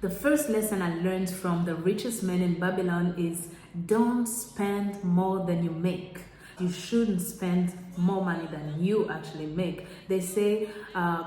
The first lesson I learned from the richest man in Babylon is don't spend more than you make. You shouldn't spend more money than you actually make. They say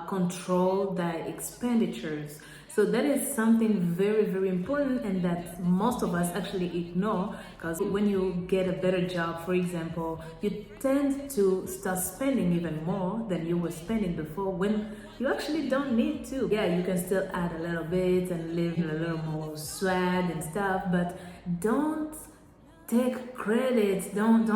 control thy expenditures. So that is something very, very important, and that most of us actually ignore, because when you get a better job, for example, you tend to start spending even more than you were spending before when you actually don't need to. Yeah, you can still add a little bit and live in a little more swag and stuff, but don't take credit. Don't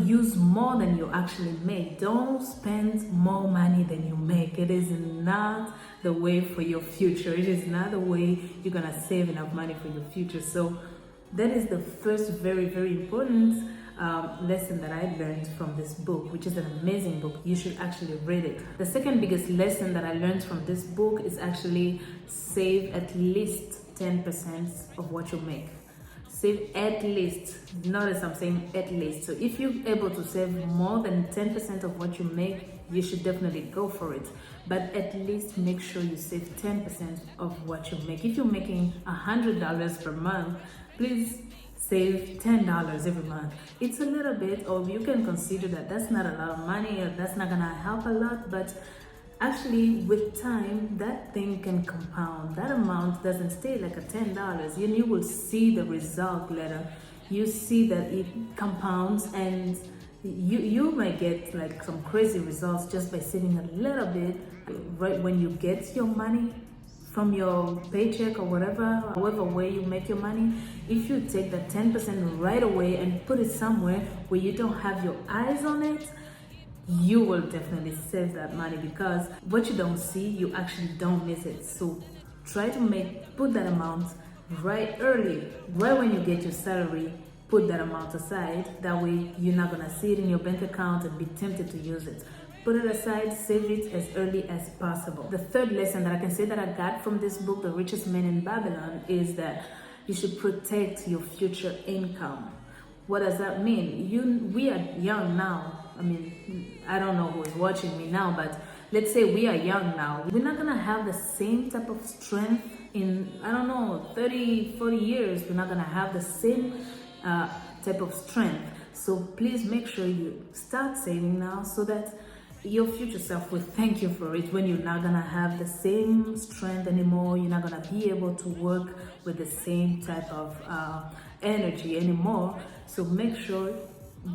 use more than you actually make. Don't spend more money than you make. It is not the way for your future. It is not the way you're gonna save enough money for your future. So that is the first very, very important lesson that I learned from this book, which is an amazing book. You should actually read it. The second biggest lesson that I learned from this book is actually save at least 10% of what you make. Save at least. Notice I'm saying at least. So if you're able to save more than 10% of what you make, you should definitely go for it. But at least make sure you save 10% of what you make. If you're making $100 per month, please save $10 every month. It's a little bit, or you can consider that that's not a lot of money, or that's not gonna help a lot, but actually, with time, that thing can compound. That amount doesn't stay like a $10, and you will see the result later. You see that it compounds, and you might get like some crazy results just by saving a little bit. Right when you get your money from your paycheck or whatever, however way you make your money, if you take that 10% right away and put it somewhere where you don't have your eyes on it, you will definitely save that money, because what you don't see, you actually don't miss it. So try to put that amount right early, right when you get your salary. Put that amount aside. That way you're not gonna see it in your bank account and be tempted to use it. Put it aside, save it as early as possible. The third lesson that I can say that I got from this book, The Richest Man in Babylon, is that you should protect your future income. What does that mean? We are young now. I mean, I don't know who is watching me now, but let's say we are young now. We're not gonna have the same type of strength in, 30, 40 years. We're not gonna have the same type of strength. So please make sure you start saving now, so that your future self will thank you for it when you're not gonna have the same strength anymore. You're not gonna be able to work with the same type of energy anymore. So make sure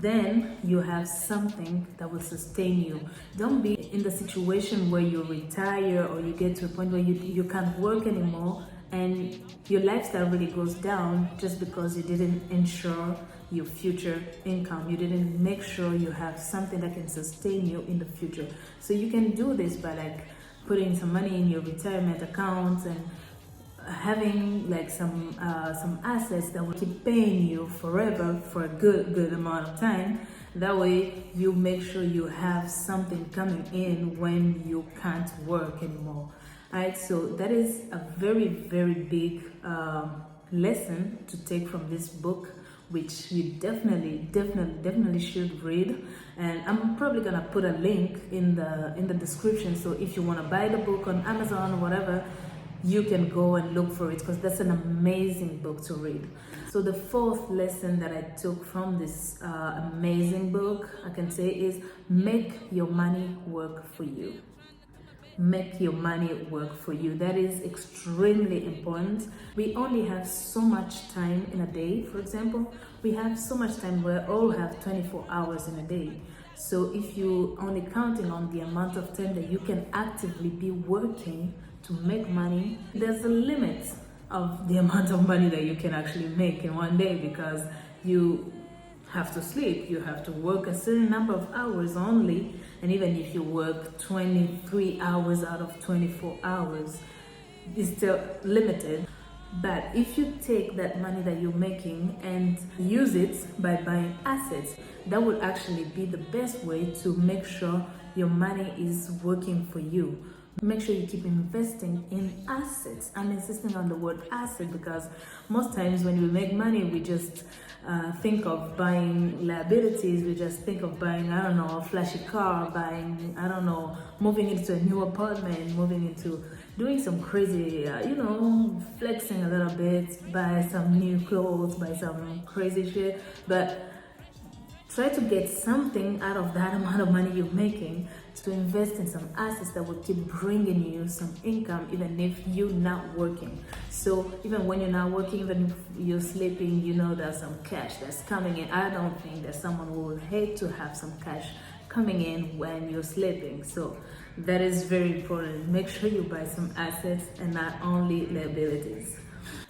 then you have something that will sustain you. Don't be in the situation where you retire or you get to a point where you can't work anymore and your lifestyle really goes down just because you didn't ensure your future income. You didn't make sure you have something that can sustain you in the future. So you can do this by like putting some money in your retirement accounts and having like some assets that will keep paying you forever for a good amount of time. That way you make sure you have something coming in when you can't work anymore. Alright, so that is a very, very big lesson to take from this book, which you definitely should read. And I'm probably gonna put a link in the description, so if you want to buy the book on Amazon or whatever, you can go and look for it, because that's an amazing book to read. So the fourth lesson that I took from this amazing book, I can say, is make your money work for you. Make your money work for you. That is extremely important. We only have so much time in a day. For example, we have so much time. We all have 24 hours in a day. So if you only counting on the amount of time that you can actively be working to make money, there's a limit of the amount of money that you can actually make in one day, because you have to sleep, you have to work a certain number of hours only, and even if you work 23 hours out of 24 hours, it's still limited. But if you take that money that you're making and use it by buying assets, that would actually be the best way to make sure your money is working for you. Make sure you keep investing in assets. I'm insisting on the word asset, because most times when we make money, we just think of buying liabilities. We just think of buying, a flashy car, moving into a new apartment, moving into, doing some crazy, flexing a little bit, buy some new clothes, buy some crazy shit, but try to get something out of that amount of money you're making to invest in some assets that will keep bringing you some income even if you're not working. So even when you're not working, even if you're sleeping, there's some cash that's coming in. I don't think that someone will hate to have some cash coming in when you're sleeping. So that is very important. Make sure you buy some assets and not only liabilities.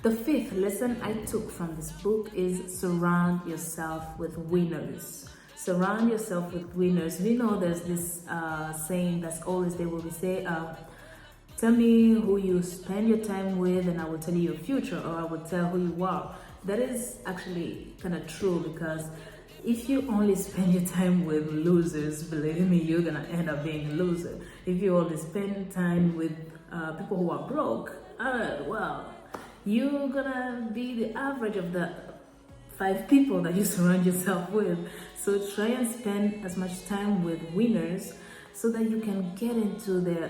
The fifth lesson I took from this book is surround yourself with winners. Surround yourself with winners. We know there's this saying that's always there where we say, tell me who you spend your time with and I will tell you your future, or I will tell who you are. That is actually kind of true, because if you only spend your time with losers, believe me, you're gonna end up being a loser. If you only spend time with people who are broke, you're gonna be the average of the 5 people that you surround yourself with. So try and spend as much time with winners so that you can get into their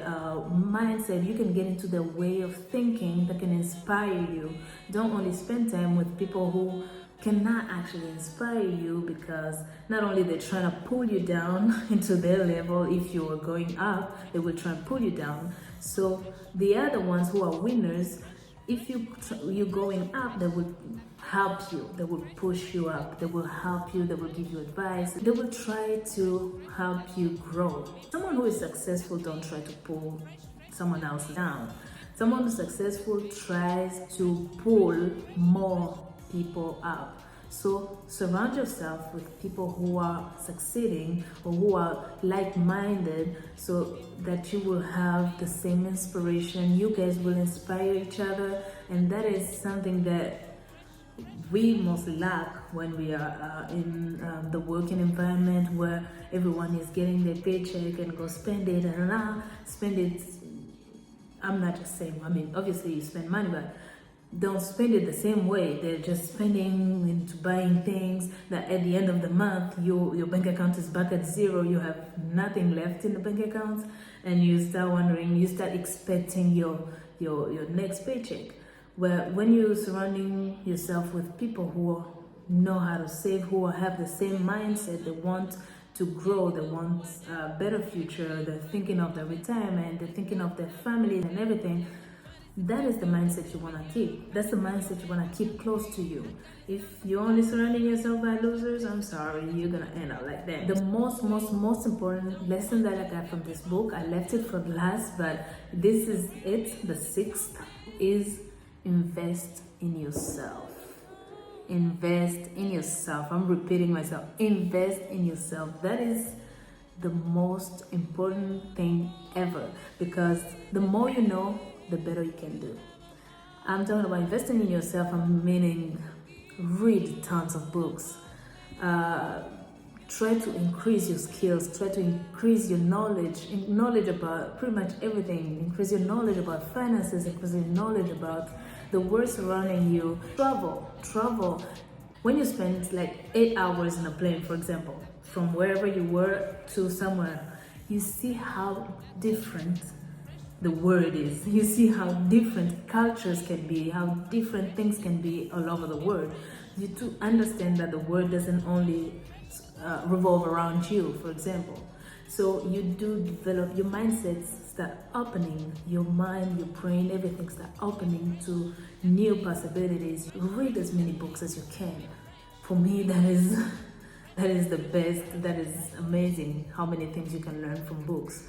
mindset, you can get into their way of thinking that can inspire you. Don't only spend time with people who cannot actually inspire you, because not only they're trying to pull you down into their level. If you are going up, they will try and pull you down. So the other ones who are winners, if you're going up, they will help you, they will push you up, they will help you, they will give you advice, they will try to help you grow. Someone who is successful don't try to pull someone else down. Someone who's successful tries to pull more people up. So surround yourself with people who are succeeding or who are like-minded, so that you will have the same inspiration. You guys will inspire each other, and that is something that we most lack when we are in the working environment, where everyone is getting their paycheck and go spend it and spend it. I'm not just saying, obviously you spend money, but don't spend it the same way. They're just spending into buying things that at the end of the month, your bank account is back at zero. You have nothing left in the bank account, and you start wondering, you start expecting your next paycheck. Where when you're surrounding yourself with people who know how to save, who have the same mindset, they want to grow, they want a better future, they're thinking of their retirement, they're thinking of their family and everything. That is the mindset you want to keep. That's the mindset you want to keep close to you. If you're only surrounding yourself by losers, I'm sorry, you're going to end up like that. The most important lesson that I got from this book, I left it for last, but this is it. The 6th is invest in yourself. Invest in yourself. I'm repeating myself. Invest in yourself. That is the most important thing ever, because the more you know, the better you can do. I'm talking about investing in yourself. I'm meaning read tons of books. Try to increase your skills. Try to increase your knowledge about pretty much everything. Increase your knowledge about finances. Increase your knowledge about the world surrounding you. Travel. When you spend like 8 hours in a plane, for example, from wherever you were to somewhere, you see how different the world is. You see how different cultures can be, how different things can be all over the world. You do understand that the world doesn't only revolve around you, for example. So you do develop, your mindsets start opening, your mind, your brain, everything start opening to new possibilities. Read as many books as you can. For me, that is the best. That is amazing how many things you can learn from books.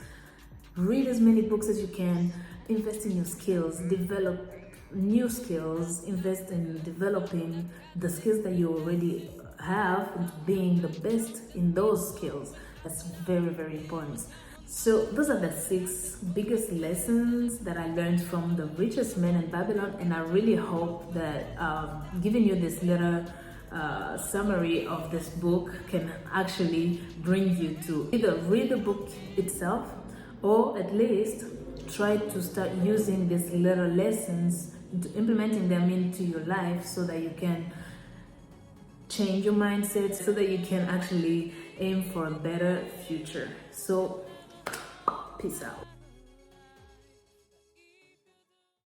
Read as many books as you can. Invest in your skills. Develop new skills. Invest in developing the skills that you already have, and being the best in those skills. That's very, very important. So those are the 6 biggest lessons that I learned from The Richest Man in Babylon, and I really hope that giving you this little summary of this book can actually bring you to either read the book itself, or at least try to start using these little lessons, implementing them into your life, so that you can change your mindset, so that you can actually aim for a better future. So, peace out.